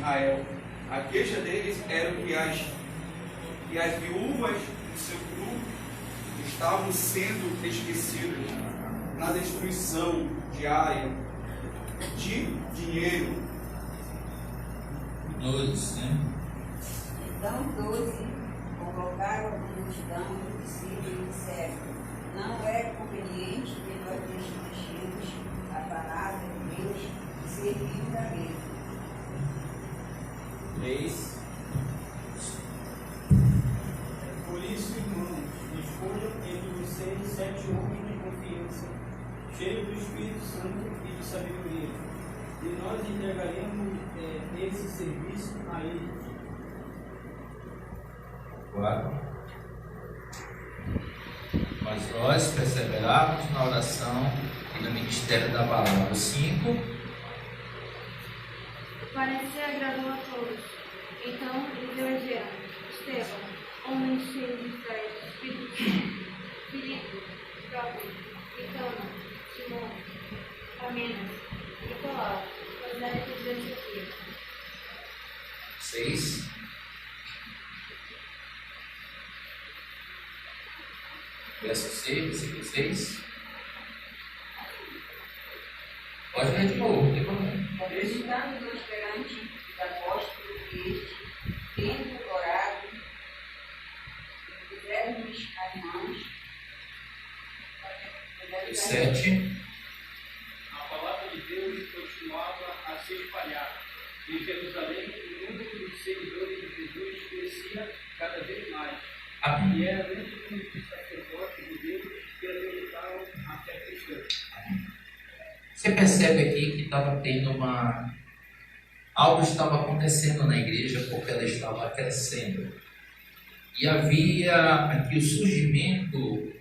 Israel. A queixa deles era que as viúvas do seu grupo estavam sendo esquecidas na destruição diária de dinheiro. 12, né? Então 12 convocaram a multidão do discípulo e disseram: não é conveniente que nós deixemos a palavra de Deus e servimos a mesa. 3. Por isso, irmãos, escolham entre vocês 7 homens de confiança, cheios do Espírito Santo e de sabedoria, e nós entregaremos esse serviço a eles. 4. Mas nós perseverarmos na oração e no ministério da palavra. 5. Parecer agradou a todos. Então eles elegeram Estevão, homem cheio de fé e Espírito Santo, Filipe, próprio, Nicano, Simão, Parmenas, Nicolau, prosélito de Antioquia. 6. Verso 6, versículo 6. Pode ler de novo, não tem problema. Acreditando nos perante os apóstolos que este, tendo orado, puseram-lhes as mãos. 7. A palavra de Deus continuava a se espalhar. Em Jerusalém, o número dos seguidores de Jesus crescia cada vez mais. Amém. E era grande número de sacerdotes de Deus que acreditavam a fé cristã. Você percebe aqui que estava tendo algo estava acontecendo na igreja porque ela estava crescendo. E havia aqui o surgimento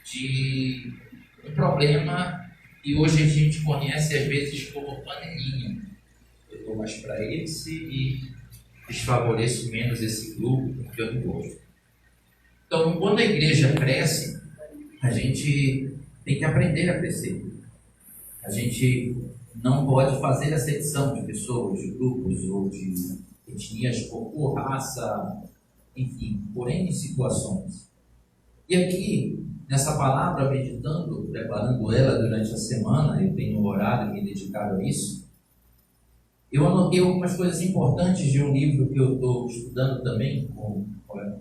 de um problema que hoje a gente conhece às vezes como panelinha. Eu dou mais para esse e desfavoreço menos esse grupo porque eu não gosto. Então, quando a igreja cresce, a gente tem que aprender a crescer. A gente não pode fazer acepção de pessoas, de grupos ou de etnias por raça, enfim, por N situações. E aqui, nessa palavra, meditando, preparando ela durante a semana, eu tenho um horário me dedicado a isso, eu anotei algumas coisas importantes de um livro que eu estou estudando também com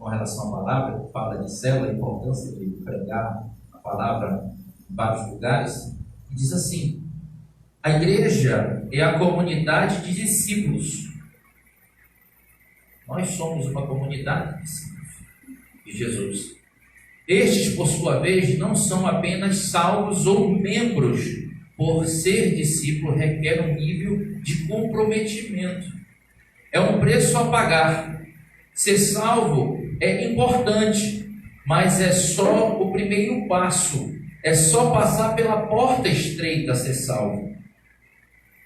relação à palavra, que fala de célula, a importância de pregar a palavra em vários lugares, e diz assim: a igreja é a comunidade de discípulos. Nós somos uma comunidade de discípulos de Jesus. Estes, por sua vez, não são apenas salvos ou membros. Por ser discípulo requer um nível de comprometimento. É um preço a pagar. Ser salvo é importante, mas é só o primeiro passo. É só passar pela porta estreita a ser salvo.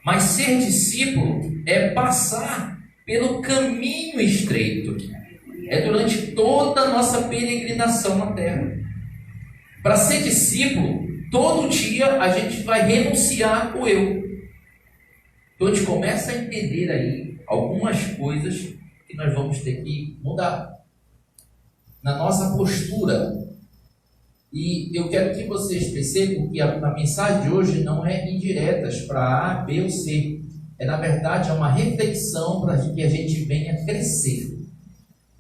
Mas ser discípulo é passar pelo caminho estreito. É durante toda a nossa peregrinação na terra. Para ser discípulo, todo dia a gente vai renunciar o eu. Então a gente começa a entender aí algumas coisas que nós vamos ter que mudar na nossa postura. E eu quero que vocês percebam que a mensagem de hoje não é indiretas para A, B ou C. Na verdade, é uma reflexão para que a gente venha crescer.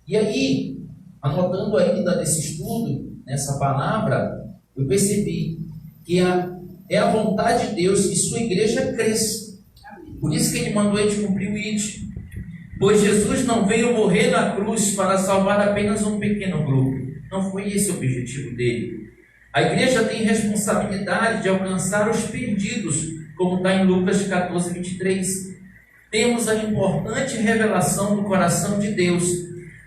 E aí, anotando ainda nesse estudo, nessa palavra, eu percebi que é a vontade de Deus que sua igreja cresça. Por isso que ele mandou a gente cumprir o ID. Pois Jesus não veio morrer na cruz para salvar apenas um pequeno grupo. Não foi esse o objetivo dele. A igreja tem responsabilidade de alcançar os perdidos, como está em Lucas 14, 23. Temos a importante revelação do coração de Deus.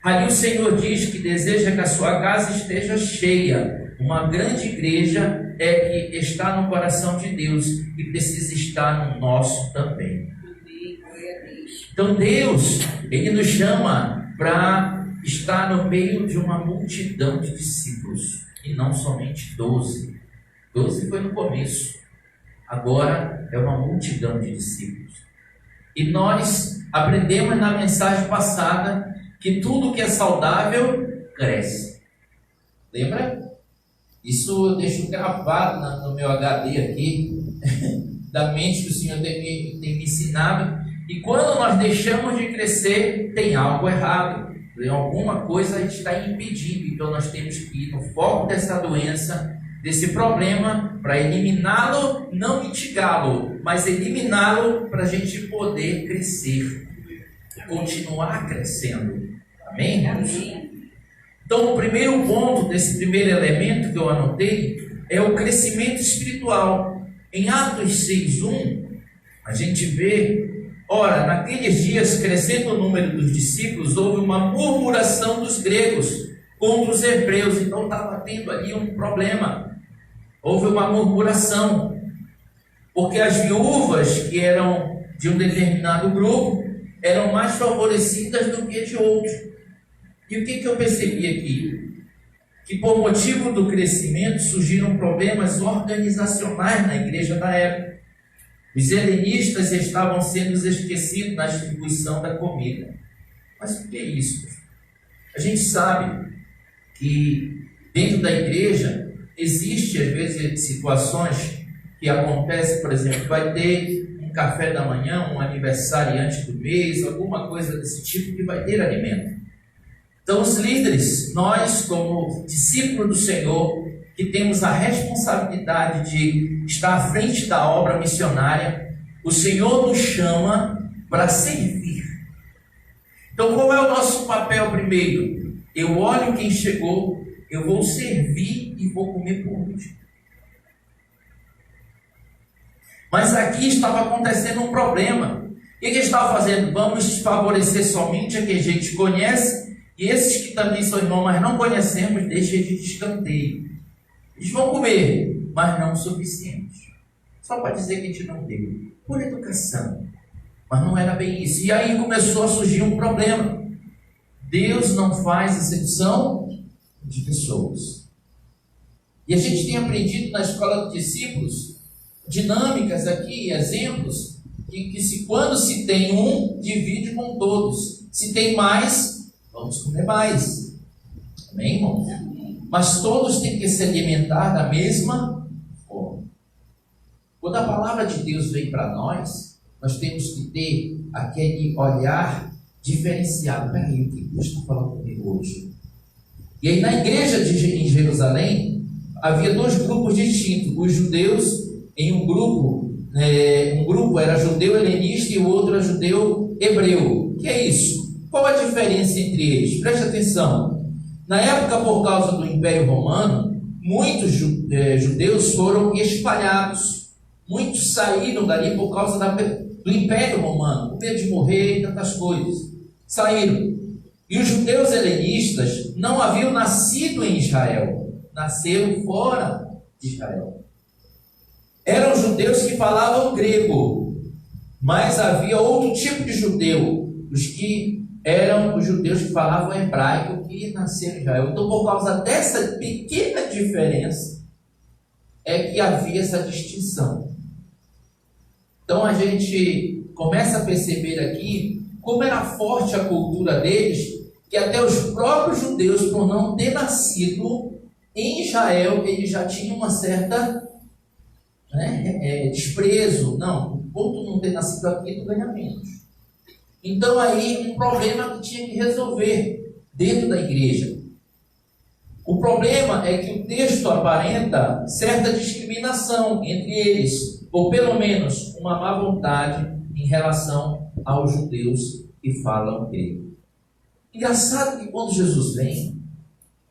Ali o Senhor diz que deseja que a sua casa esteja cheia. Uma grande igreja é que está no coração de Deus e precisa estar no nosso também. Então Deus, Ele nos chama para estar no meio de uma multidão de discípulos, e não somente 12. 12 foi no começo, agora é uma multidão de discípulos. E nós Aprendemos na mensagem passada que tudo que é saudável cresce. Lembra? Isso eu deixo gravado no meu HD aqui, da mente que o Senhor tem me ensinado. E quando nós deixamos de crescer, tem algo errado. Tem alguma coisa a gente está impedindo. Então nós temos que ir no foco dessa doença, desse problema, para eliminá-lo, não mitigá-lo, mas eliminá-lo para a gente poder crescer, continuar crescendo. Amém, irmãos? Então, o primeiro ponto desse primeiro elemento que eu anotei é o crescimento espiritual. Em Atos 6:1, a gente vê, ora, naqueles dias, crescendo o número dos discípulos, houve uma murmuração dos gregos contra os hebreus. Então, estava tendo ali um problema. Houve uma murmuração, porque as viúvas que eram de um determinado grupo eram mais favorecidas do que de outro. E o que eu percebi aqui? Que por motivo do crescimento surgiram problemas organizacionais na igreja da época. Os helenistas estavam sendo esquecidos na distribuição da comida. Mas por que isso? A gente sabe que dentro da igreja existe às vezes situações que acontecem, por exemplo, vai ter um café da manhã, um aniversariante do mês, alguma coisa desse tipo que vai ter alimento. Então, os líderes, nós, como discípulos do Senhor, que temos a responsabilidade de estar à frente da obra missionária, o Senhor nos chama para servir. Então, qual é o nosso papel primeiro? Eu olho quem chegou, eu vou servir e vou comer por último. Mas aqui estava acontecendo um problema. O que eles estavam fazendo? Vamos favorecer somente a quem a gente conhece, e esses que também são irmãos, mas não conhecemos, deixa de escanteio. Eles vão comer, mas não o suficiente. Só para dizer que a gente não deu. Por educação. Mas não era bem isso. E aí começou a surgir um problema. Deus não faz acepção de pessoas. E a gente tem aprendido na escola dos discípulos dinâmicas aqui, exemplos, que quando se tem um, divide com todos. Se tem mais, vamos comer mais. Amém, irmão? Mas todos têm que se alimentar da mesma forma. Quando a palavra de Deus vem para nós, nós temos que ter aquele olhar diferenciado. Peraí, o que Deus está falando comigo hoje? E aí na igreja em Jerusalém, havia dois grupos distintos. Os judeus, em um grupo era judeu helenista e o outro era judeu hebreu. O que é isso? Qual a diferença entre eles? Preste atenção. Na época, por causa do Império Romano, muitos judeus foram espalhados. Muitos saíram dali por causa do Império Romano, com medo de morrer e tantas coisas. Saíram. E os judeus helenistas não haviam nascido em Israel, nasceram fora de Israel. Eram judeus que falavam grego, mas havia outro tipo de judeu, os que eram os judeus que falavam hebraico, que nasceram em Israel. Então, por causa dessa pequena diferença, é que havia essa distinção. Então, a gente começa a perceber aqui como era forte a cultura deles, que até os próprios judeus, por não ter nascido em Israel, eles já tinham uma certa desprezo. Não, por tu não ter nascido aqui, tu ganha menos. Então aí um problema que tinha que resolver dentro da igreja. O problema é que o texto aparenta certa discriminação entre eles, ou pelo menos uma má vontade em relação aos judeus que falam grego. Engraçado que quando Jesus vem,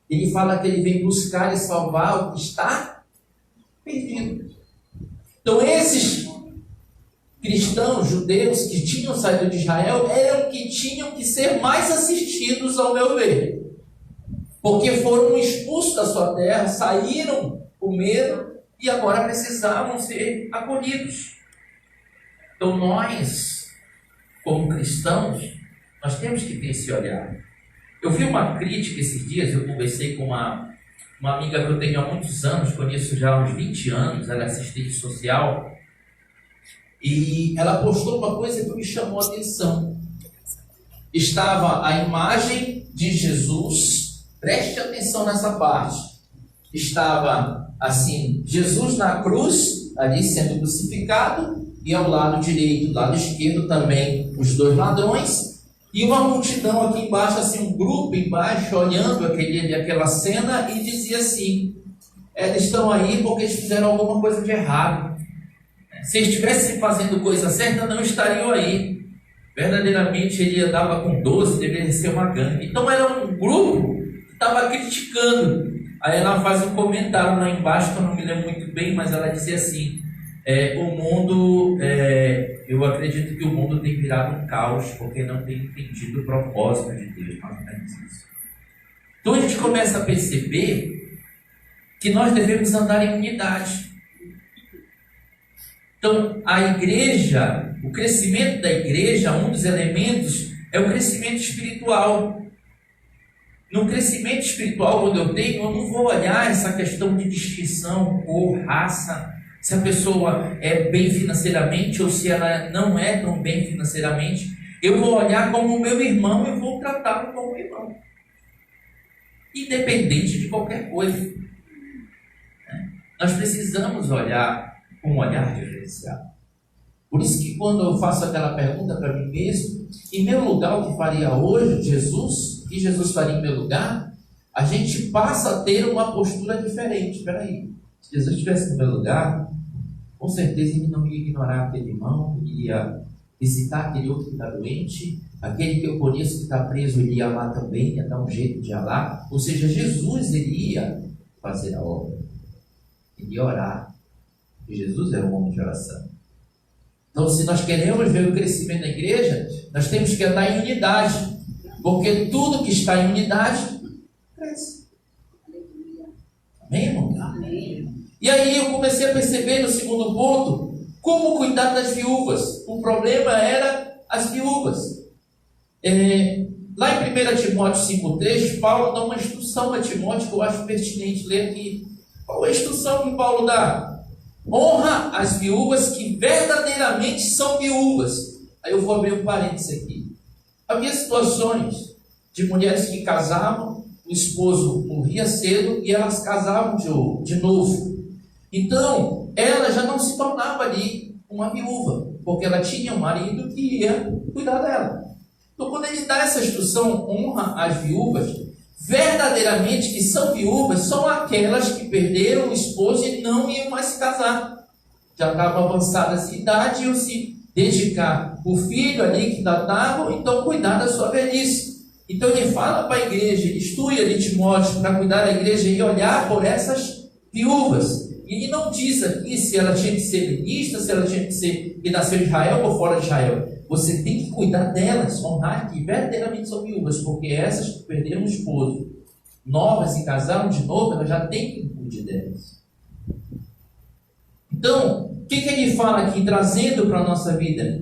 ele fala que ele vem buscar e salvar o que está perdido. Então esses cristãos, judeus que tinham saído de Israel, eram que tinham que ser mais assistidos, ao meu ver. Porque foram expulsos da sua terra, saíram com medo e agora precisavam ser acolhidos. Então nós, como cristãos, nós temos que ter esse olhar. Eu vi uma crítica esses dias, eu conversei com uma amiga que eu tenho há muitos anos, conheço já há uns 20 anos, ela é assistente social, e ela postou uma coisa que me chamou a atenção. estava a imagem de Jesus. Preste atenção nessa parte. Estava assim, Jesus na cruz, ali sendo crucificado, e ao lado direito, lado esquerdo também os dois ladrões, e uma multidão aqui embaixo, assim, um grupo embaixo, olhando aquela cena, e dizia assim: eles estão aí porque eles fizeram alguma coisa de errado. Se eles estivessem fazendo coisa certa, não estariam aí. Verdadeiramente ele andava com 12, deveria ser uma gangue. Então era um grupo que estava criticando. Aí ela faz um comentário lá embaixo, que eu não me lembro muito bem, mas ela dizia assim: o mundo, eu acredito que o mundo tem virado um caos, porque não tem entendido o propósito de Deus. Mais ou menos isso. Então a gente começa a perceber que nós devemos andar em unidade. Então, a igreja, o crescimento da igreja, um dos elementos é o crescimento espiritual. No crescimento espiritual, quando eu não vou olhar essa questão de distinção, cor, raça, se a pessoa é bem financeiramente ou se ela não é tão bem financeiramente. Eu vou olhar como meu irmão e vou tratá-lo como irmão, independente de qualquer coisa. Nós precisamos olhar com um olhar diferenciado. Por isso que quando eu faço aquela pergunta para mim mesmo, em meu lugar, o que faria hoje Jesus, o que Jesus faria em meu lugar, a gente passa a ter uma postura diferente. Espera aí, se Jesus estivesse no meu lugar, com certeza ele não ia ignorar aquele irmão, ele ia visitar aquele outro que está doente, aquele que eu conheço que está preso, ele ia lá também, ia dar um jeito de ir lá. Ou seja, Jesus, ele ia fazer a obra, ele ia orar. Jesus era um homem de oração. Então, se nós queremos ver o crescimento da igreja, nós temos que andar em unidade, porque tudo que está em unidade cresce. Amém, irmão? Amém. E aí eu comecei a perceber no segundo ponto como cuidar das viúvas. O problema era as viúvas. Lá em 1 Timóteo 5,3, Paulo dá uma instrução a Timóteo que eu acho pertinente ler aqui. Qual é a instrução que Paulo dá? Honra as viúvas que verdadeiramente são viúvas. Aí eu vou abrir um parênteses aqui. Havia situações de mulheres que casavam, o esposo morria cedo e elas casavam de novo. Então, ela já não se tornava ali uma viúva, porque ela tinha um marido que ia cuidar dela. Então, quando ele dá essa instrução, honra as viúvas, verdadeiramente que são viúvas, são aquelas que perderam o esposo e não iam mais se casar. Já estavam avançadas em idade e iam se dedicar o filho ali que datavam, então cuidar da sua velhice. Então ele fala para a igreja, ele instrui ali Timóteo para cuidar da igreja e olhar por essas viúvas. E ele não diz aqui se ela tinha que ser levita, se ela tinha que ser que nasceu em Israel ou fora de Israel. Você tem que cuidar delas, honrar que verdadeiramente são viúvas, porque essas que perderam o esposo, novas e casaram de novo, elas já têm que cuidar delas. Então, o que ele fala aqui, trazendo para a nossa vida?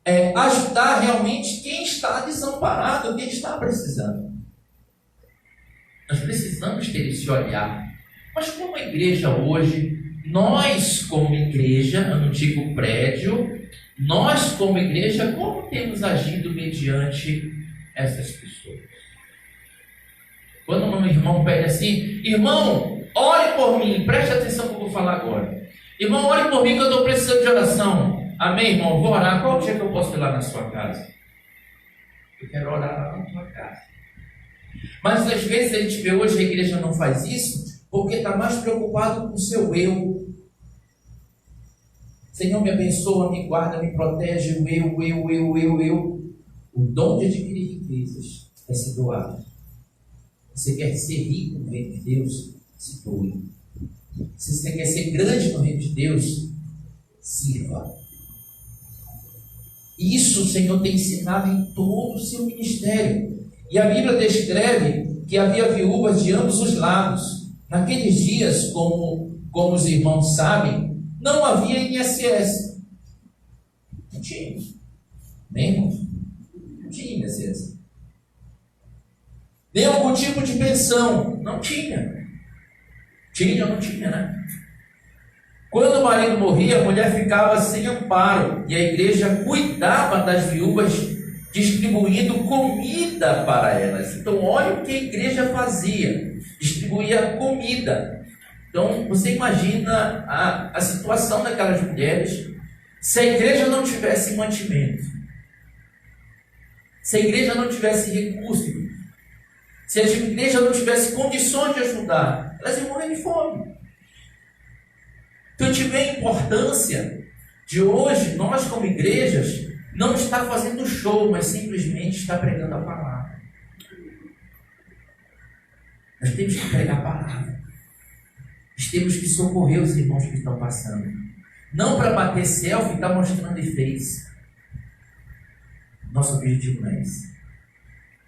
É ajudar realmente quem está desamparado, quem está precisando. Nós precisamos ter esse olhar. Mas como a igreja hoje, nós como igreja, eu não digo prédio, nós como igreja, como temos agido mediante essas pessoas? Quando um irmão pede assim: irmão, ore por mim, preste atenção no que eu vou falar agora. Irmão, ore por mim que eu estou precisando de oração. Amém, irmão? Vou orar. Qual dia que eu posso ir lá na sua casa? Eu quero orar lá na sua casa. Mas às vezes a gente vê hoje a igreja não faz isso porque está mais preocupado com o seu eu. Senhor, me abençoa, me guarda, me protege, eu. O dom de adquirir riquezas é se doar. Você quer ser rico no reino de Deus? Se doe. Se você quer ser grande no reino de Deus, sirva. Isso o Senhor tem ensinado em todo o seu ministério. E a Bíblia descreve que havia viúvas de ambos os lados. Naqueles dias, como os irmãos sabem, não havia INSS. Não tinha. Nem, irmãos? Não tinha INSS. Nem algum tipo de pensão. Não tinha. Tinha ou não tinha, né? Quando o marido morria, a mulher ficava sem amparo. E a igreja cuidava das viúvas distribuindo comida para elas. Então, olha o que a igreja fazia: distribuía comida. Então, você imagina a situação daquelas mulheres se a igreja não tivesse mantimento, se a igreja não tivesse recursos, se a igreja não tivesse condições de ajudar, elas iam morrer de fome. Então, tive a importância de hoje, nós como igrejas, não estar fazendo show, mas simplesmente estar pregando a palavra. Nós temos que pregar a palavra. Nós temos que socorrer os irmãos que estão passando. Não para bater selfie e estar mostrando efeitos. Nosso objetivo não é esse.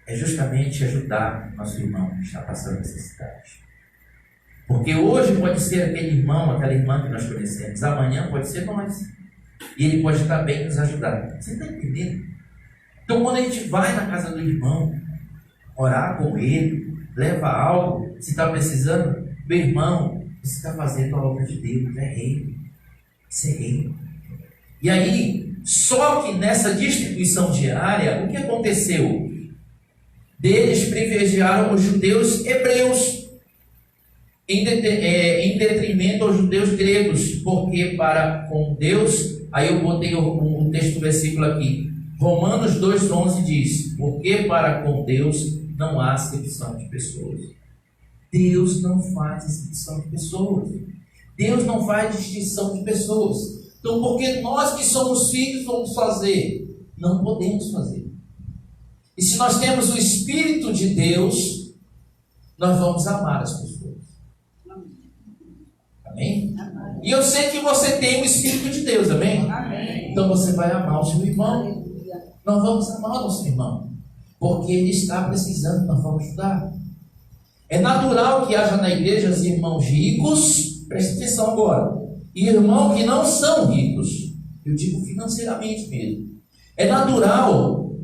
É justamente ajudar nosso irmão que está passando necessidade. Porque hoje pode ser aquele irmão, aquela irmã que nós conhecemos. Amanhã pode ser nós. E ele pode estar bem nos ajudar. Você está entendendo? Então, quando a gente vai na casa do irmão, orar com ele, leva algo, se está precisando, meu irmão, você está fazendo a obra de Deus, é reino. Isso é reino. E aí, só que nessa distribuição diária, o que aconteceu? Deles privilegiaram os judeus hebreus em detrimento aos judeus gregos, porque para com Deus, aí eu botei um texto, versículo aqui, Romanos 2,11 diz, porque para com Deus não há acepção de pessoas. Deus não faz acepção de pessoas. Deus não faz distinção de pessoas. Então, porque nós que somos filhos vamos fazer? Não podemos fazer. E se nós temos o Espírito de Deus, nós vamos amar as pessoas. Amém? Amém? E eu sei que você tem o Espírito de Deus, amém? Amém. Então você vai amar o seu irmão. Nós vamos amar o nosso irmão, porque ele está precisando, nós vamos ajudar. É natural que haja na igreja os irmãos ricos, preste atenção agora, e irmãos que não são ricos, eu digo financeiramente mesmo. É natural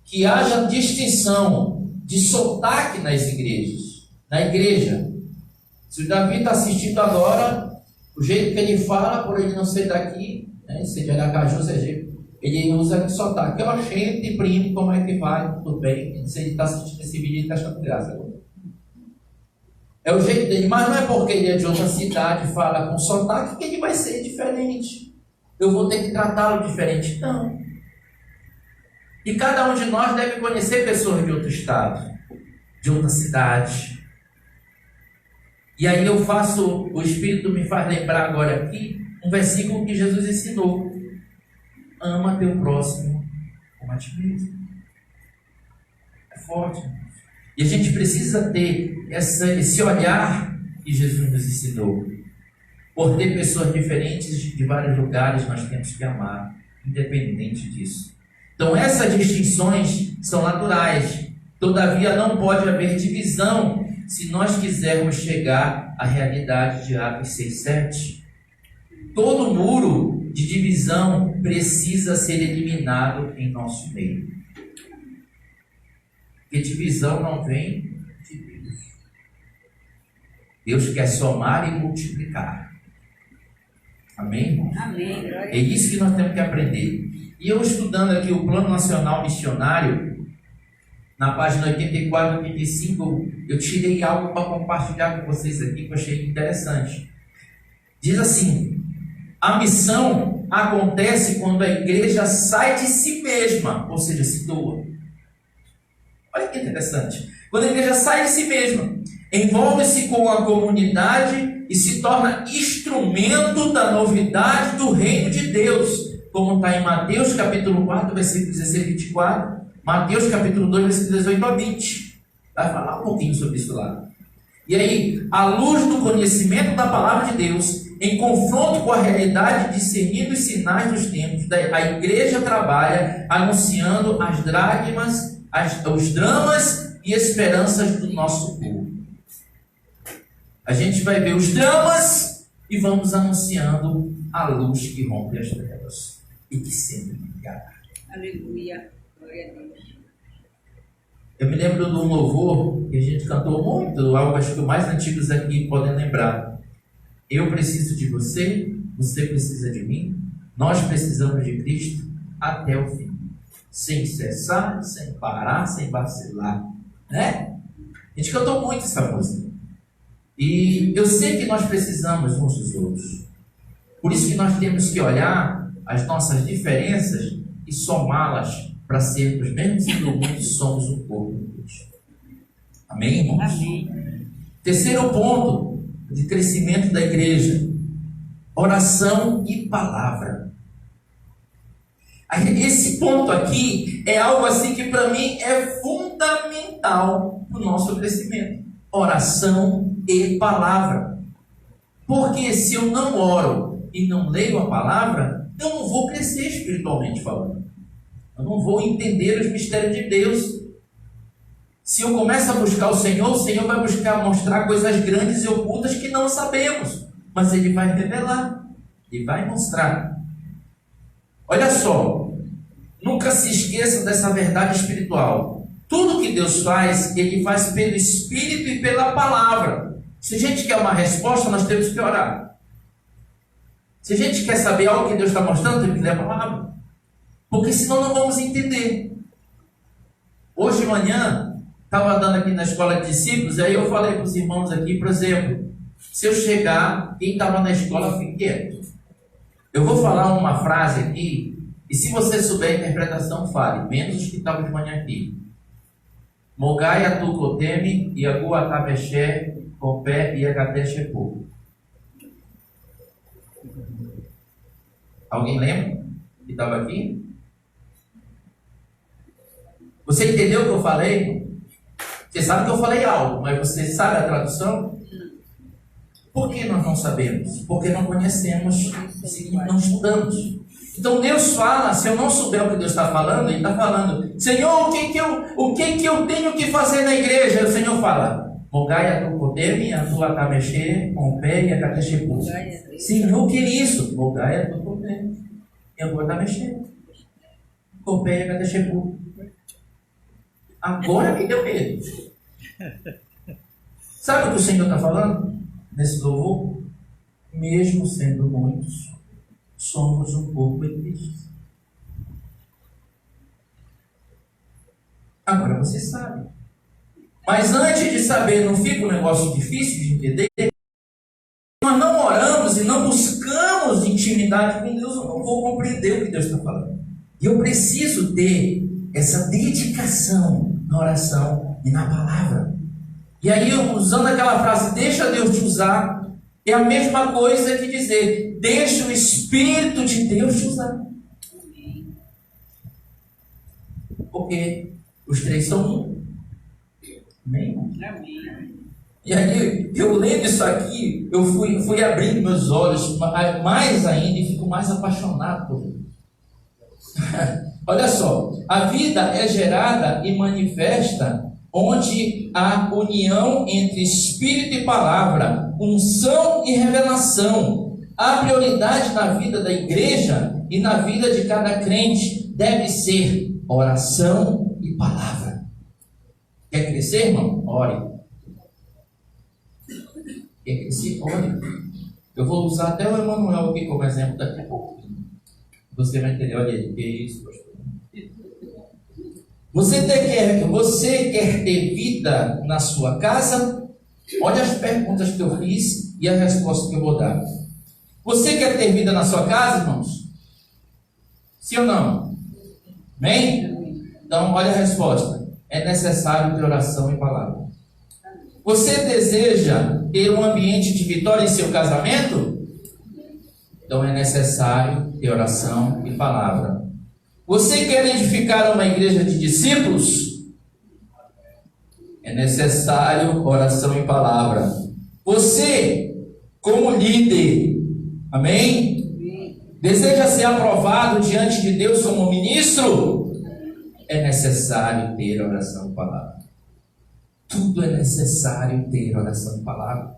que haja distinção de sotaque nas igrejas. Na igreja, se o Davi está assistindo agora, o jeito que ele fala, por ele não ser daqui, né, ser de Aracaju, ele usa sotaque. Eu achei, de primo, como é que vai? Tudo bem? Se ele está assistindo esse vídeo, ele está achando graça agora. É o jeito dele, mas não é porque ele é de outra cidade, fala com sotaque, que ele vai ser diferente. Eu vou ter que tratá-lo diferente. Não. E cada um de nós deve conhecer pessoas de outro estado, de outra cidade. E aí o Espírito me faz lembrar agora aqui um versículo que Jesus ensinou. Ama teu próximo como a ti mesmo. É forte. E a gente precisa ter esse olhar que Jesus nos ensinou. Por ter pessoas diferentes de vários lugares, nós temos que amar, independente disso. Então essas distinções são naturais. Todavia não pode haver divisão se nós quisermos chegar à realidade de Atos 6:7. Todo muro de divisão precisa ser eliminado em nosso meio. Porque divisão não vem de Deus. Deus quer somar e multiplicar. Amém? Amém. É isso que nós temos que aprender. E eu estudando aqui o Plano Nacional Missionário, na página 84 e 85, eu tirei algo para compartilhar com vocês aqui que eu achei interessante. Diz assim: a missão acontece quando a igreja sai de si mesma, ou seja, se doa. Olha que interessante. Quando a igreja sai de si mesma, envolve-se com a comunidade e se torna instrumento da novidade do reino de Deus, como está em Mateus capítulo 4, versículo 16 e 24, Mateus capítulo 2, versículo 18 a 20. Vai falar um pouquinho sobre isso lá. E aí, à luz do conhecimento da palavra de Deus, em confronto com a realidade, discernindo os sinais dos tempos, a igreja trabalha anunciando as dragmas, os dramas e esperanças do nosso povo. A gente vai ver os dramas e vamos anunciando a luz que rompe as trevas e que sempre brilhará. Aleluia, glória a Deus. Eu me lembro de um louvor que a gente cantou muito, algo acho que os mais antigos aqui podem lembrar. Eu preciso de você, você precisa de mim, nós precisamos de Cristo até o fim. sem cessar, sem parar, sem vacilar, né? A gente cantou muito essa música. E eu sei que nós precisamos uns dos outros. Por isso que nós temos que olhar as nossas diferenças e somá-las para sermos, mesmo sendo muitos, somos um corpo de Deus. Amém, irmãos? Amém. Terceiro ponto de crescimento da igreja: oração e palavra. Esse ponto aqui é algo assim que para mim é fundamental para o nosso crescimento. Oração e palavra. Porque se eu não oro e não leio a palavra, eu não vou crescer espiritualmente falando. Eu não vou entender os mistérios de Deus. Se eu começo a buscar o Senhor vai buscar mostrar coisas grandes e ocultas que não sabemos. Mas Ele vai revelar. Ele vai mostrar. Olha só. Nunca se esqueçam dessa verdade espiritual. Tudo que Deus faz, Ele faz pelo Espírito e pela palavra. Se a gente quer uma resposta, nós temos que orar. Se a gente quer saber algo que Deus está mostrando, temos que ler a palavra. Porque senão não vamos entender. Hoje de manhã, estava andando aqui na escola de discípulos, aí eu falei para os irmãos aqui, por exemplo, se eu chegar, quem estava na escola, fique quieto. Eu vou falar uma frase aqui, e se você souber a interpretação, fale, menos os que estavam de manhã aqui. Mogai atukoteme, iagu atabexé, copé e agatexepô. Alguém lembra que estava aqui? Você entendeu o que eu falei? Você sabe que eu falei algo, mas você sabe a tradução? Por que nós não sabemos? Porque não conhecemos, não estudamos. Então Deus fala, se eu não souber o que Deus está falando, Ele está falando, Senhor, o que eu tenho que fazer na igreja? E o Senhor fala, Mogai atukoteme, atuatamexê, compé e agatexepu. Senhor, o que é isso? Mogai atukoteme, atuatamexê, compé e agatexepu. Agora me deu medo. Sabe o que o Senhor está falando nesse louvor? Mesmo sendo muitos, somos um corpo em Cristo. Agora você sabe. Mas antes de saber, não fica um negócio difícil de entender? Nós não oramos e não buscamos intimidade com Deus, eu não vou compreender o que Deus está falando. E eu preciso ter essa dedicação na oração e na palavra. E aí, usando aquela frase, deixa Deus te usar, é a mesma coisa que dizer, deixa o Espírito de Deus te usar. Porque os três são um. Amém? Amém. E aí, eu lendo isso aqui, eu fui abrindo meus olhos mais ainda e fico mais apaixonado por ele. Olha só, a vida é gerada e manifesta onde há união entre espírito e palavra, unção e revelação. A prioridade na vida da igreja e na vida de cada crente deve ser oração e palavra. Quer crescer, irmão? Ore. Quer crescer? Ore. Eu vou usar até o Emanuel aqui como exemplo daqui a pouco. Você vai entender, olha aí, o que é isso, pastor? Você quer ter vida na sua casa? Olha as perguntas que eu fiz e a resposta que eu vou dar. Você quer ter vida na sua casa, irmãos? Sim ou não? Amém? Então, olha a resposta. É necessário ter oração e palavra. Você deseja ter um ambiente de vitória em seu casamento? Então, é necessário ter oração e palavra. Você quer edificar uma igreja de discípulos? É necessário oração e palavra. Você, como líder, amém? Deseja ser aprovado diante de Deus como ministro? É necessário ter oração e palavra. Tudo é necessário ter oração e palavra.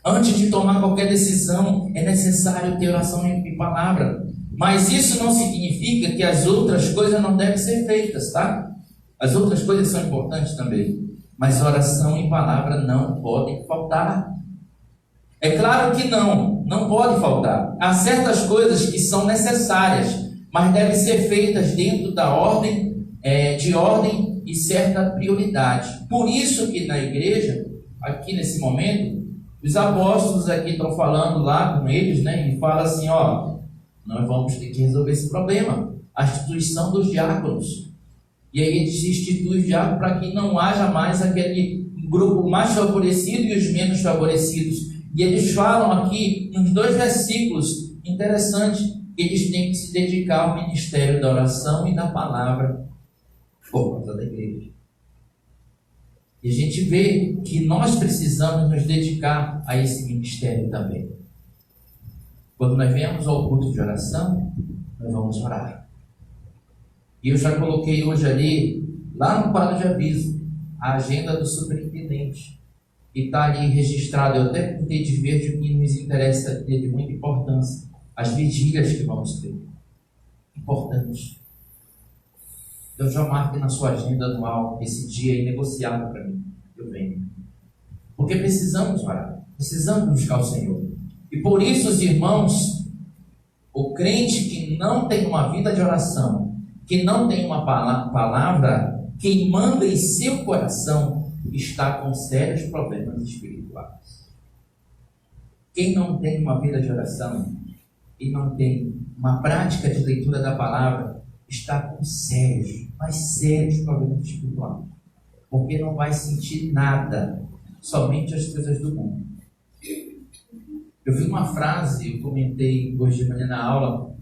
Antes de tomar qualquer decisão, é necessário ter oração e palavra. Mas isso não significa que as outras coisas não devem ser feitas, tá? As outras coisas são importantes também. Mas oração e palavra não podem faltar. É claro que não pode faltar. Há certas coisas que são necessárias, mas devem ser feitas dentro da ordem de ordem e certa prioridade. Por isso que na igreja, aqui nesse momento, os apóstolos aqui estão falando lá com eles, né? E fala assim, ó, nós vamos ter que resolver esse problema. A instituição dos diáconos. E aí eles instituem os diáconos para que não haja mais aquele grupo mais favorecido e os menos favorecidos. E eles falam aqui, nos 2 versículos interessantes, que eles têm que se dedicar ao ministério da oração e da palavra por causa da igreja. E a gente vê que nós precisamos nos dedicar a esse ministério também. Quando nós viemos ao culto de oração, nós vamos orar. E eu já coloquei hoje ali, lá no quadro de aviso, a agenda do superintendente. E está ali registrado, eu até pintei de verde, o que nos interessa ter de muita importância. As vigílias que vamos ter. Importante. Então já marque na sua agenda anual, esse dia é inegociável para mim. Eu venho. Porque precisamos orar. Precisamos buscar o Senhor. E por isso, os irmãos, o crente que não tem uma vida de oração, que não tem uma palavra queimando em seu coração, está com sérios problemas espirituais. Quem não tem uma vida de oração e não tem uma prática de leitura da palavra, está com sérios, mas sérios problemas espirituais. Porque não vai sentir nada, somente as coisas do mundo. Eu vi uma frase, eu comentei hoje de manhã na aula,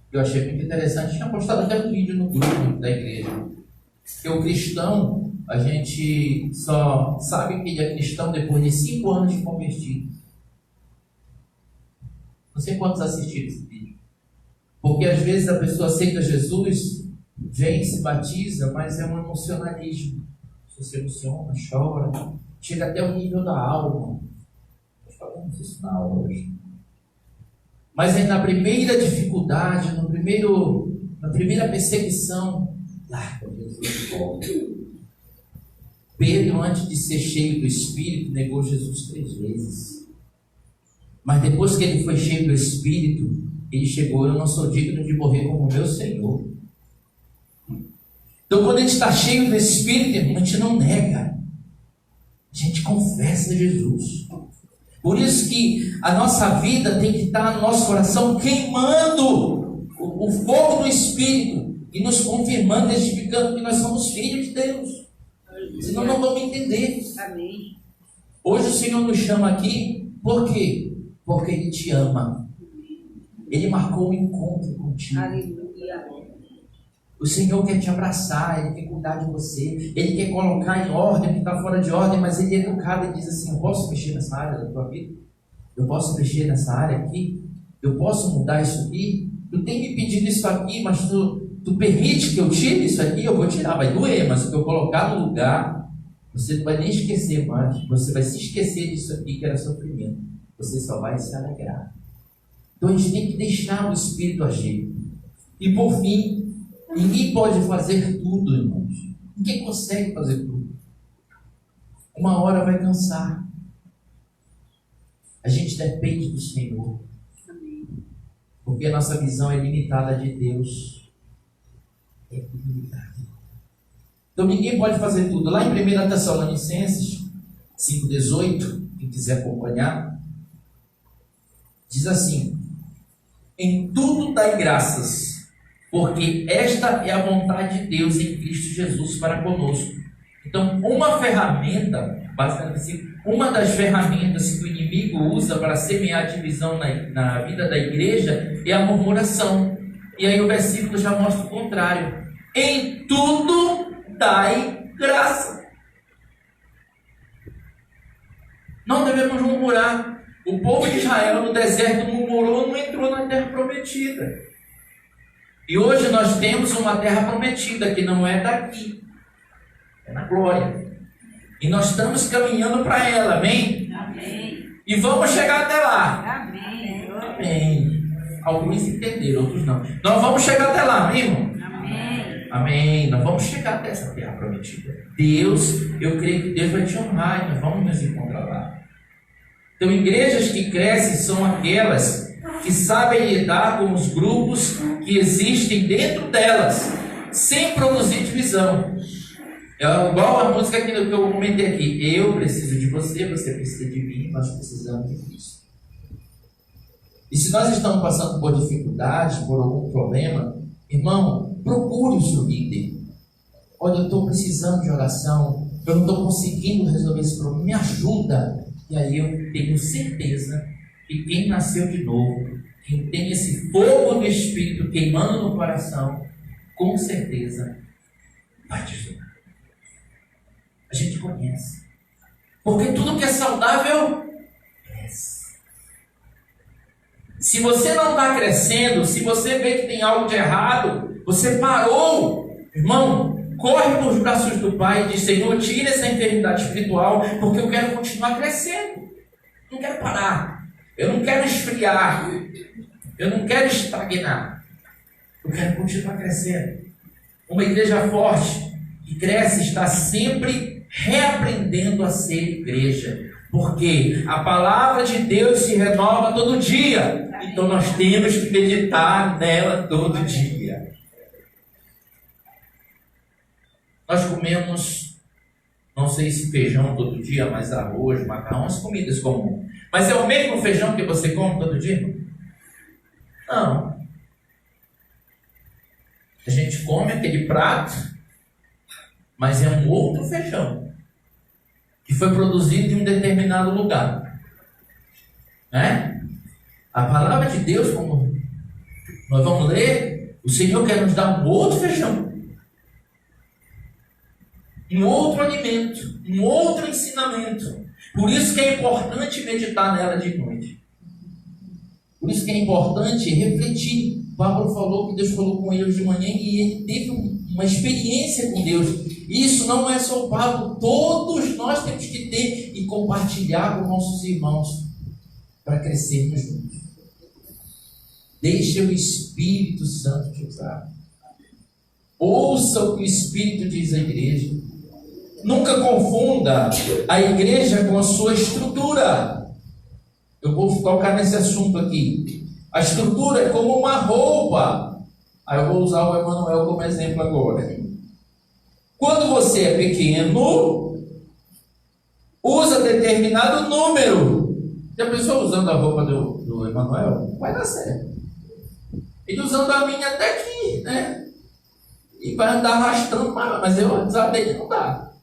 que eu achei muito interessante, tinha postado até um vídeo no grupo da igreja, que o cristão, a gente só sabe que ele é cristão depois de 5 anos de convertido. Não sei quantos assistiram esse vídeo. Porque às vezes a pessoa aceita Jesus, vem, se batiza, mas é um emocionalismo. Você se emociona, chora, chega até o nível da alma. Nós falamos isso na aula hoje. Mas aí na primeira dificuldade, na primeira perseguição, larga Jesus de volta. Pedro, antes de ser cheio do Espírito, negou Jesus 3 vezes. Mas depois que ele foi cheio do Espírito, ele chegou, eu não sou digno de morrer como meu Senhor. Então quando a gente está cheio do Espírito, a gente não nega. A gente confessa Jesus. Por isso que a nossa vida tem que estar no nosso coração queimando o fogo do Espírito e nos confirmando, testificando que nós somos filhos de Deus. Senão não vamos entender. Amém. Hoje o Senhor nos chama aqui, por quê? Porque Ele te ama. Ele marcou um encontro contigo. Aleluia. O Senhor quer te abraçar, Ele quer cuidar de você, Ele quer colocar em ordem o que está fora de ordem, mas Ele é educado e diz assim, eu posso mexer nessa área da tua vida? Eu posso mexer nessa área aqui? Eu posso mudar isso aqui? Tu tem me pedido isso aqui, mas tu permite que eu tire isso aqui? Eu vou tirar, vai doer, mas o que eu colocar no lugar, você não vai nem esquecer mais, você vai se esquecer disso aqui que era sofrimento, você só vai se alegrar. Então a gente tem que deixar o Espírito agir. E por fim, ninguém pode fazer tudo, irmãos. Ninguém consegue fazer tudo. Uma hora vai cansar. A gente depende do Senhor. Porque a nossa visão é limitada de Deus. É limitada. Então ninguém pode fazer tudo. Lá em 1 Tessalonicenses 5,18, quem quiser acompanhar, diz assim, em tudo dai graças, porque esta é a vontade de Deus em Cristo Jesus para conosco. Então, uma ferramenta, basicamente, uma das ferramentas que o inimigo usa para semear divisão na vida da igreja é a murmuração. E aí o versículo já mostra o contrário. Em tudo dai graça. Não devemos murmurar. O povo de Israel no deserto murmurou, não entrou na terra prometida. E hoje nós temos uma terra prometida que não é daqui, é na glória. E nós estamos caminhando para ela, amém? Amém. E vamos chegar até lá. Amém. Amém. Alguns entenderam, outros não. Nós vamos chegar até lá, amém, irmão? Amém. Amém. Nós vamos chegar até essa terra prometida. Deus, eu creio que Deus vai te honrar e nós vamos nos encontrar lá. Então, igrejas que crescem são aquelas que sabem lidar com os grupos que existem dentro delas sem produzir divisão. É igual a música que eu comentei aqui. Eu preciso de você, você precisa de mim, nós precisamos de Cristo. E se nós estamos passando por dificuldades, por algum problema, irmão, procure o seu líder. Olha, eu estou precisando de oração, eu não estou conseguindo resolver esse problema, me ajuda. E aí eu tenho certeza que quem nasceu de novo, quem tem esse fogo do Espírito queimando no coração, com certeza vai te ajudar. A gente conhece. Porque tudo que é saudável cresce. Se você não está crescendo, se você vê que tem algo de errado, você parou, irmão, corre para os braços do Pai e diz: Senhor, tira essa enfermidade espiritual, porque eu quero continuar crescendo. Não quero parar. Eu não quero esfriar. Eu não quero estagnar. Eu quero continuar crescendo. Uma igreja forte que cresce está sempre reaprendendo a ser igreja. Porque a palavra de Deus se renova todo dia. Então nós temos que meditar nela todo dia. Nós comemos, não sei se feijão todo dia, mas arroz, macarrão, as comidas comuns. Mas é o mesmo feijão que você come todo dia? Não. A gente come aquele prato, mas é um outro feijão que foi produzido em um determinado lugar. Né? A palavra de Deus, como nós vamos ler, o Senhor quer nos dar um outro feijão, um outro alimento, um outro ensinamento. Por isso que é importante meditar nela de noite. Por isso que é importante refletir. Pablo falou que Deus falou com ele de manhã e ele teve uma experiência com Deus. Isso não é só o Pablo, todos nós temos que ter e compartilhar com nossos irmãos para crescermos juntos. Deixa o Espírito Santo te usar. Ouça o que o Espírito diz à igreja. Nunca confunda a igreja com a sua estrutura. Eu vou tocar nesse assunto aqui. A estrutura é como uma roupa. Aí eu vou usar o Emanuel como exemplo agora. Quando você é pequeno, usa determinado número. Já pensou usando a roupa do Emanuel? Vai dar certo. Ele usando a minha até aqui, né? E vai andar arrastando, mas eu usar dele não dá.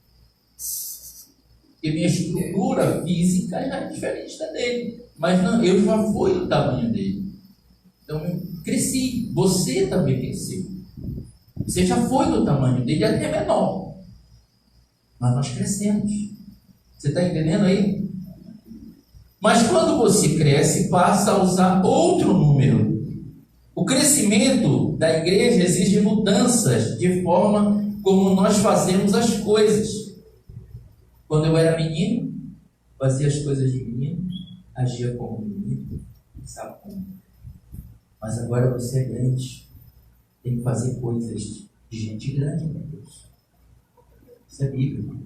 Porque minha estrutura física já é diferente da dele. Mas não, eu já fui do tamanho dele. Então eu cresci. Você também cresceu. Você já foi do tamanho dele, até menor. Mas nós crescemos. Você está entendendo aí? Mas quando você cresce, passa a usar outro número. O crescimento da igreja exige mudanças de forma como nós fazemos as coisas. Quando eu era menino, fazia as coisas de menino, agia como menino, sabe como. Mas agora você é grande, tem que fazer coisas de gente grande, meu Deus. Isso é bíblico.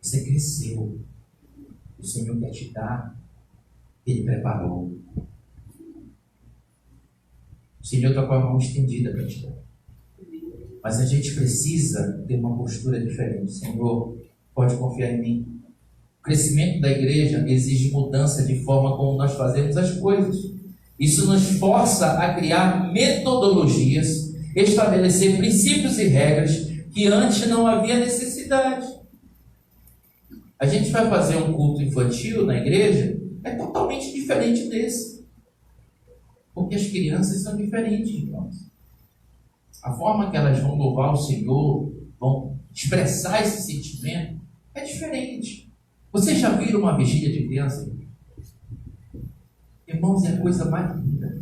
Você cresceu. O Senhor quer te dar, Ele preparou. O Senhor está com a mão estendida para te dar. Mas a gente precisa ter uma postura diferente. Senhor, pode confiar em mim. O crescimento da igreja exige mudança de forma como nós fazemos as coisas. Isso nos força a criar metodologias, estabelecer princípios e regras que antes não havia necessidade. A gente vai fazer um culto infantil na igreja, é totalmente diferente desse. Porque as crianças são diferentes, irmãos. A forma que elas vão louvar o Senhor, vão expressar esse sentimento, é diferente. Vocês já viram uma vigília de criança? Irmãos, é a coisa mais linda.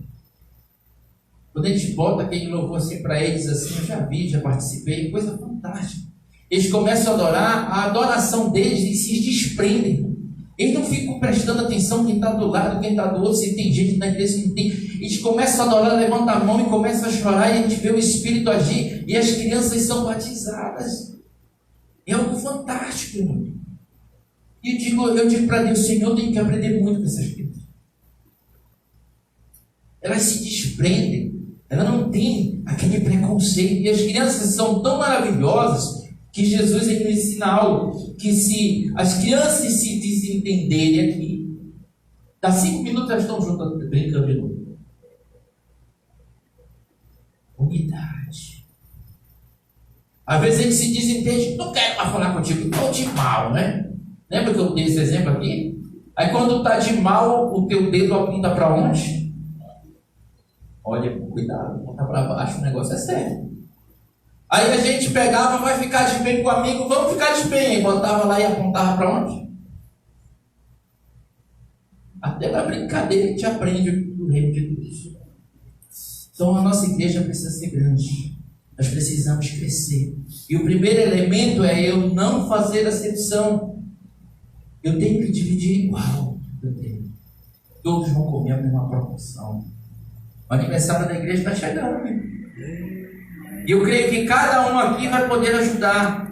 Quando a gente bota aquele louvor assim para eles, assim, eu já vi, já participei, coisa fantástica. Eles começam a adorar, a adoração deles, eles se desprendem. Eles não ficam prestando atenção quem está do lado, quem está do outro, se tem gente na igreja, se não tem. Eles começam a adorar, levantam a mão e começam a chorar, e a gente vê o Espírito agir, e as crianças são batizadas. É algo fantástico, irmão. E eu digo para Deus, Senhor, eu tenho que aprender muito com essas crianças. Elas se desprendem. Ela não tem aquele preconceito. E as crianças são tão maravilhosas que Jesus ainda ensina algo. Que se as crianças se desentenderem aqui, dá 5 minutos elas estão juntas brincando de novo. Unidade. Às vezes a gente se desentende. Não quero mais falar contigo. Estou de mal, né? Lembra que eu dei esse exemplo aqui? Aí quando está de mal, o teu dedo aponta para onde? Olha, cuidado, aponta para baixo, o negócio é sério. Aí a gente pegava, vai ficar de bem com o amigo, vamos ficar de bem. Aí botava lá e apontava para onde? Até na brincadeira a gente aprende do reino de Deus. Então a nossa igreja precisa ser grande. Nós precisamos crescer. E o primeiro elemento é eu não fazer acepção. Eu tenho que dividir igual. Eu tenho. Todos vão comer a mesma proporção. O aniversário da igreja está chegando. E eu creio que cada um aqui vai poder ajudar.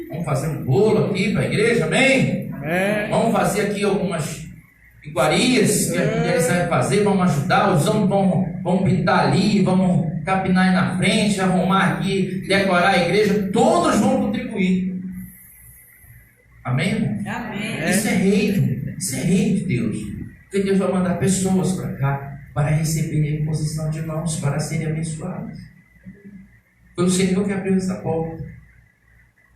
Vamos fazer um bolo aqui para a igreja, amém? Vamos fazer aqui algumas iguarias que as mulheres sabem fazer, vamos ajudar. Os homens vão pintar ali, vamos capinar aí na frente, arrumar aqui, decorar a igreja. Todos vão contribuir. Amém, irmão? Amém. Isso é reino. Isso é reino de Deus. Porque Deus vai mandar pessoas para cá para receberem a imposição de mãos, para serem abençoadas. Foi o Senhor que abriu essa porta.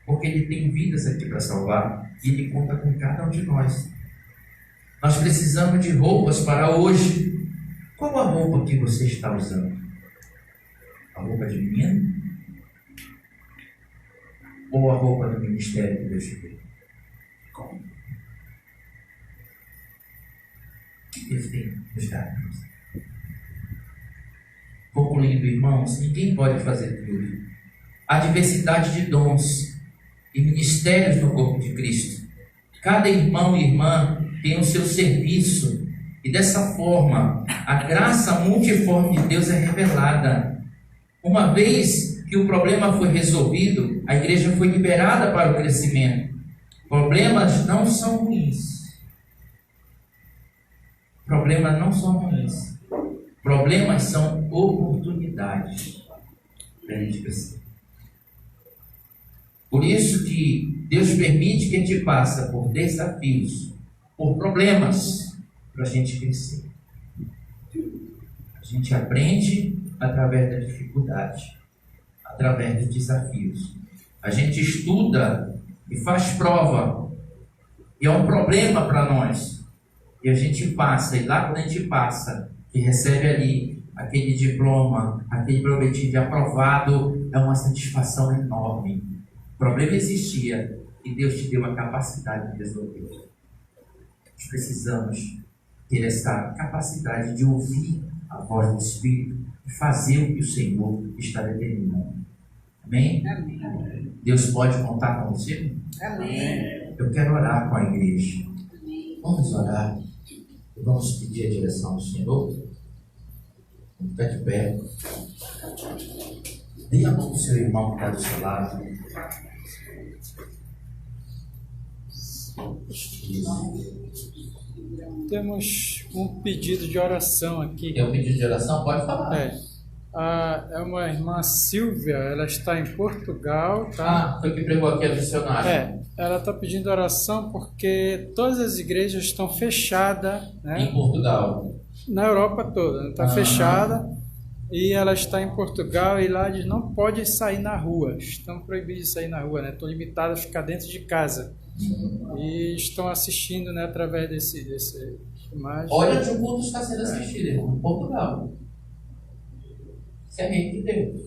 Porque Ele tem vidas aqui para salvar. E Ele conta com cada um de nós. Nós precisamos de roupas para hoje. Qual a roupa que você está usando? A roupa de menino? Ou a roupa do ministério que Deus te deu? Como? O que Deus tem nos dado? Concluindo, irmãos, ninguém pode fazer tudo. Há diversidade de dons e ministérios no corpo de Cristo. Cada irmão e irmã tem o seu serviço. E dessa forma, a graça multiforme de Deus é revelada. Uma vez que o problema foi resolvido, a igreja foi liberada para o crescimento. Problemas não são ruins. Problemas não são ruins. Problemas são oportunidades para a gente crescer. Por isso que Deus permite que a gente passe por desafios, por problemas, para a gente crescer. A gente aprende através da dificuldade, através dos desafios. A gente estuda e faz prova, e é um problema para nós. E a gente passa, e lá quando a gente passa, que recebe ali aquele diploma, aquele prometido de aprovado, é uma satisfação enorme. O problema existia e Deus te deu a capacidade de resolver. Nós precisamos ter essa capacidade de ouvir a voz do Espírito e fazer o que o Senhor está determinando. Amém? Amém. Deus pode contar com você? Amém. Eu quero orar com a igreja. Vamos orar. E vamos pedir a direção do Senhor. Vamos ficar de pé. Dê a mão do seu irmão que está do seu lado. Temos um pedido de oração aqui. Tem um pedido de oração? Pode falar. É uma irmã Silvia, ela está em Portugal, tá? Foi que pregou aqui a missionária. Ela está pedindo oração porque todas as igrejas estão fechadas, né? Em Portugal. Na Europa toda, está fechada. E ela está em Portugal e lá eles não podem sair na rua. Estão proibidos de sair na rua, né? Estão limitados a ficar dentro de casa. E estão assistindo, né, através desse imagem. Olha onde o culto está sendo assistido, irmão. Em Portugal. Isso é reino de Deus.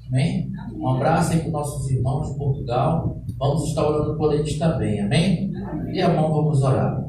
Amém? Um abraço aí para os nossos irmãos de Portugal. Vamos estar orando por eles também. Amém? E a mão, vamos orar.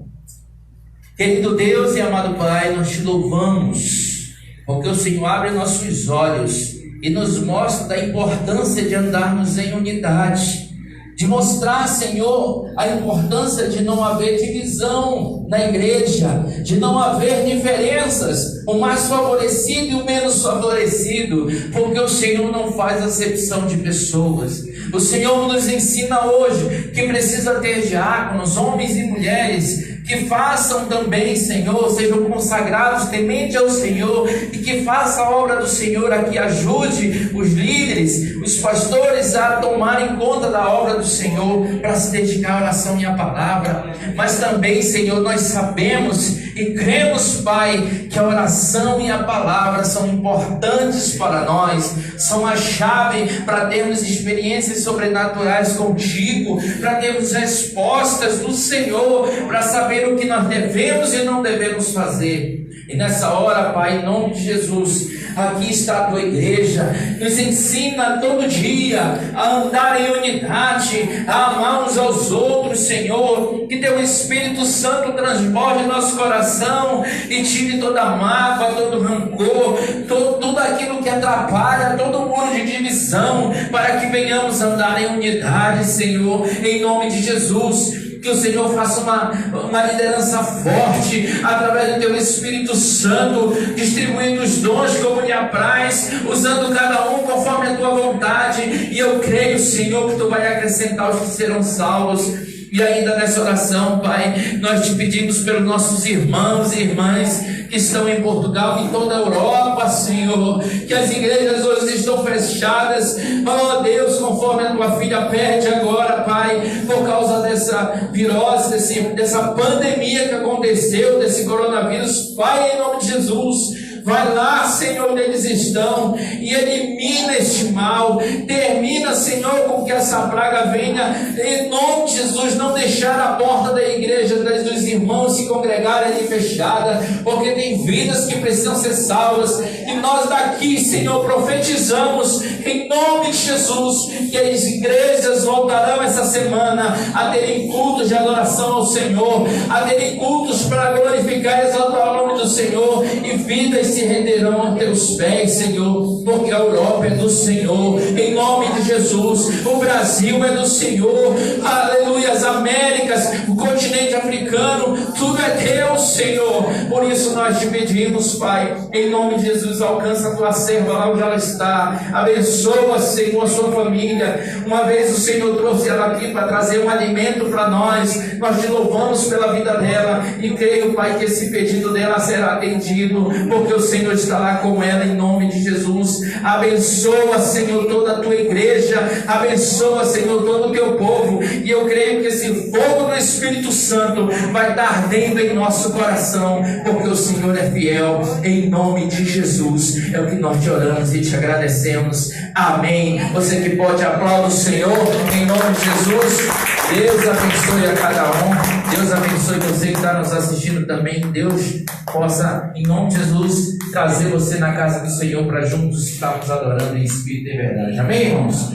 Querido Deus e amado Pai, nós te louvamos, porque o Senhor abre nossos olhos e nos mostra da importância de andarmos em unidade, de mostrar, Senhor, a importância de não haver divisão na igreja, de não haver diferenças, o mais favorecido e o menos favorecido, porque o Senhor não faz acepção de pessoas. O Senhor nos ensina hoje que precisa ter diáconos, homens e mulheres, que façam também, Senhor, sejam consagrados, temente ao Senhor, e que faça a obra do Senhor aqui, ajude os líderes, os pastores a tomarem conta da obra do Senhor, para se dedicar à oração e à palavra. Mas também, Senhor, nós sabemos e cremos, Pai, que a oração e a palavra são importantes para nós, são a chave para termos experiências sobrenaturais contigo, para termos respostas do Senhor, para saber o que nós devemos e não devemos fazer. E nessa hora, Pai, em nome de Jesus, aqui está a tua igreja, nos ensina todo dia a andar em unidade, a amar uns aos outros, Senhor, que teu Espírito Santo transborde nosso coração e tire toda mágoa, todo rancor, tudo aquilo que atrapalha, todo muro de divisão, para que venhamos andar em unidade, Senhor, em nome de Jesus. Que o Senhor faça uma liderança forte, através do teu Espírito Santo, distribuindo os dons como lhe apraz, usando cada um conforme a tua vontade. E eu creio, Senhor, que tu vai acrescentar os que serão salvos. E ainda nessa oração, Pai, nós te pedimos pelos nossos irmãos e irmãs que estão em Portugal, em toda a Europa, Senhor, que as igrejas hoje estão fechadas, oh Deus, conforme a tua filha pede agora, Pai, por causa dessa virose, dessa pandemia que aconteceu, desse coronavírus. Pai, em nome de Jesus, vai lá, Senhor, onde eles estão, e elimina este mal. Termina, Senhor, com que essa praga venha, em nome de Jesus. Não deixar a porta da igreja, dos irmãos se congregarem ali fechada, porque tem vidas que precisam ser salvas. E nós daqui, Senhor, profetizamos em nome de Jesus que as igrejas voltarão essa semana a terem cultos de adoração ao Senhor, a terem cultos para glorificar e exaltar o nome do Senhor, e vidas se renderão a teus pés, Senhor, porque a Europa é do Senhor, em nome de Jesus. O Brasil é do Senhor, aleluia, as Américas, o continente africano, tudo é teu, Senhor. Por isso nós te pedimos, Pai, em nome de Jesus, alcança a tua serva lá onde ela está, abençoa, Senhor, a sua família. Uma vez o Senhor trouxe ela aqui para trazer um alimento para nós te louvamos pela vida dela, e creio, Pai, que esse pedido dela será atendido, porque o Senhor está lá com ela, em nome de Jesus. Abençoa, Senhor, toda a tua igreja, abençoa, Senhor, todo o teu povo, e eu creio que esse fogo do Espírito Santo vai estar ardendo em nosso coração, porque o Senhor é fiel, em nome de Jesus. É o que nós te oramos e te agradecemos. Amém. Você que pode, aplaudir o Senhor, em nome de Jesus. Deus abençoe a cada um. Deus abençoe você que está nos assistindo também. Deus possa, em nome de Jesus, trazer você na casa do Senhor para juntos estarmos adorando em espírito e verdade. Amém, irmãos?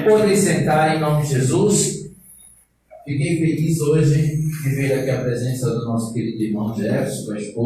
Podem sentar em nome de Jesus. Fiquei feliz hoje de ver aqui a presença do nosso querido irmão Jefferson, com a esposa.